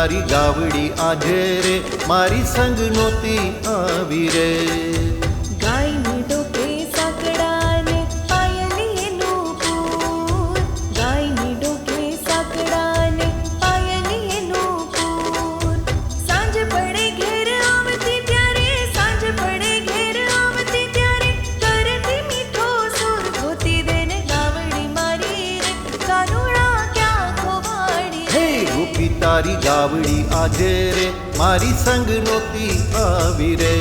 તારી ગાવડી આજે રે મારી સંગ નહોતી આવી રે. ગાયની ડોકે સાંકડા ને પાયલી એનું પૂર, ગાયની ડોકે સાંકડા ને પાયલી એનું પૂર. સાંજ પડે ઘેર આવતી ત્યારે, સાંજ પડે ઘેર આવતી ત્યારે કરતી મીઠો સુર ગોતી દે ને ગાવડી મારી રે કાનુડા ક્યાં ખોવાડી. હે ગોપી તારી ગાવડી આજે રે મારી સંગ નહોતી આવી રે.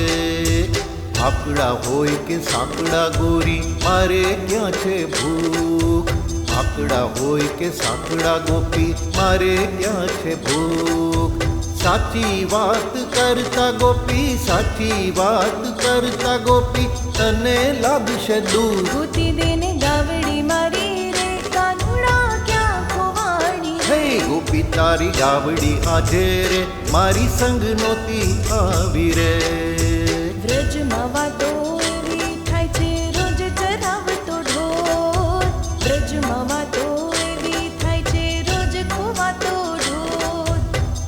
આકડા હોય કે સાંકડા ગોરી મારે ક્યાં છે ભૂખ, આકડા હોય કે સાંકડા ગોપી મારે ક્યાં છે ભૂખ. સાચી વાત કરતા ગોપી, સાચી વાત કરતા ગોપી તને લાગશે દૂર. ગોતી દે ને ગાવડી મારી રે કાનુડા ક્યાં ખોવાડી. હે ગોપી તારી ગાવડી આજે રે મારી સંગ નહોતી આવી રે. વ્રજમાં વાતો એવી થાય છે રોજ ચરાવતો ઢોર, વ્રજમાં વાતો એવી થાય છે રોજ ખોવાતો ઢોર.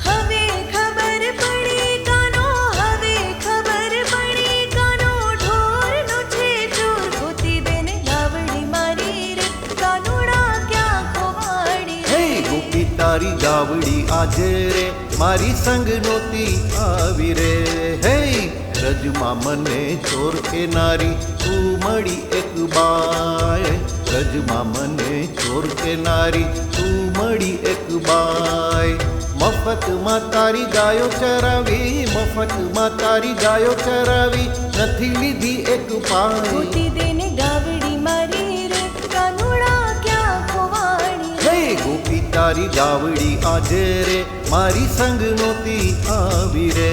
હવે ખબર પડી કાનો, હવે ખબર પડી કાનો ઢોરનો છે ચોર. ગોતી દે ને ગાવડી મારી રે કાનુડા ક્યાં ખોવાડી. હે ગોપી તારી ગાવડી આજે રે મારી સંગ નહોતી આવી રે. હે રજમાં મને ચોર કે નારી તું મળી એક બાય, રજમાં મને ચોર કે નારી તું મળી એક બાય. મફતમાં તારી ગાયો ચરાવી, મફતમાં તારી ગાયો ચરાવી નથી લીધી એક પાય. ગોતી દે ને ગાવડી મારી રે કાનુડા ક્યાં ખોવાડી. હે ગોપી તારી ગાવડી આજે રે મારી સંગ નહોતી આવી રે.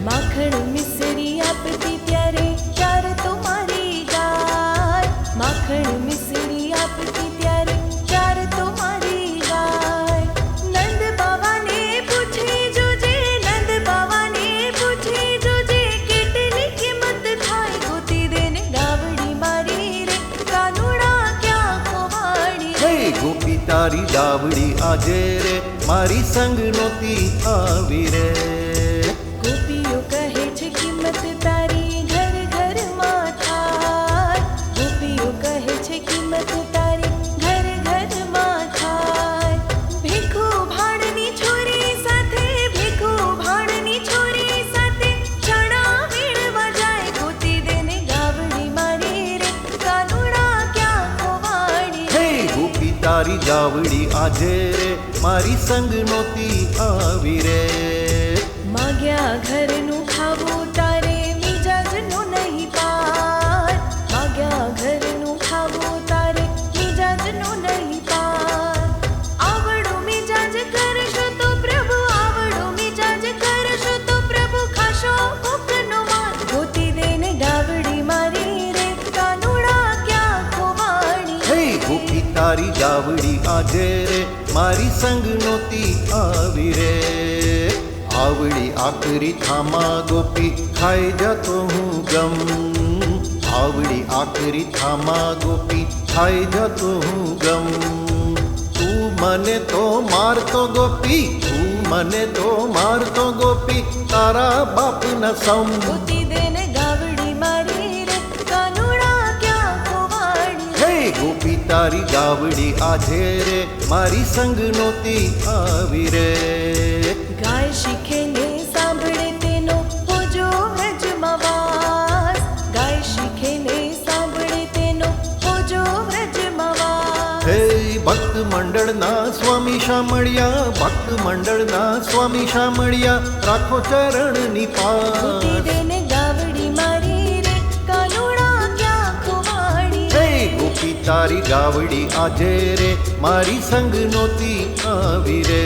માખણ મિસરી આપતી ત્યારે ચાર તો મારી ગાય, માખણ મિસરી આપતી ત્યારે ચાર તો મારી ગાય. નંદ બાવાને પૂછી જોજે, નંદ બાવાને પૂછી જોજે કેટલી કિંમત થાય. ગોતી દે ને ગાવડી મારી રે કાનુડા ક્યાં ખોવાડી. હે ગોપી તારી ગાવડી આજે રે મારી સંગ નહોતી આવી રે. ગોપીઓ કહે છે કિંમત તારી ઘર ઘરમાં થાય, ગોપીઓ કહે છે કિંમત તારી ઘર ઘરમાં થાય. ભીખુ ભાણની છોરી સાથે, ભીખુ ભાણની છોરી સાથે ચણા વીણવા જાય. ગોતી દે ને ગાવડી મારી રે કાનુડા ક્યાં ખોવાડી. હે ગોપી તારી ગાવડી આજે રે મારી સંગ નહોતી આવી રે. માગ્યા ઘરનું ખાવું તારે મિજાજનું નહીં પાર, માગ્યા ઘરનું ખાવું તારે મિજાજનું નહીં પાર. આવડો મિજાજ કરશો તો પ્રભુ, આવડો મિજાજ કરશો તો પ્રભુ ખાશો ભૂખનો માર. ગોતી દે ને ગાવડી મારી રે કાનુડા ક્યાં ખોવાડી. હે ગોપી તારી ગાવડી આજે રે મારી સંગ નહોતી આવી રે. આવડી આકરી થામા ગોપી ખાઈ જતો હું ગમ, આવડી આકરી થામા ગોપી ખાઈ જતો હું ગમ. તું મને તો મારતો ગોપી, તું મને તો મારતો ગોપી તારા બાપના સમ. ગોતી દે ને ગાવડી મારી રે કાનુડા ક્યાં ખોવાડી. હે ગોપી તારી ગાવડી આજે રે મારી સંગ નહોતી આવી રે. ગાય શીખે ને સાંભળે તેનો હોજો વ્રજમાં વાસ, ગાય શીખે ને સાંભળે તેનો હોજો વ્રજમાં વાસ. હે ભક્ત મંડળના સ્વામી શામળિયા, ભક્ત મંડળના સ્વામી શામળિયા રાખો ચરણની ગોતી પાસ. દે ને ગાવડી મારી રે કાનુડા ક્યાં ખોવાડી. હે ગોપી તારી ગાવડી આજે રે મારી સંગ નહોતી આવી રે.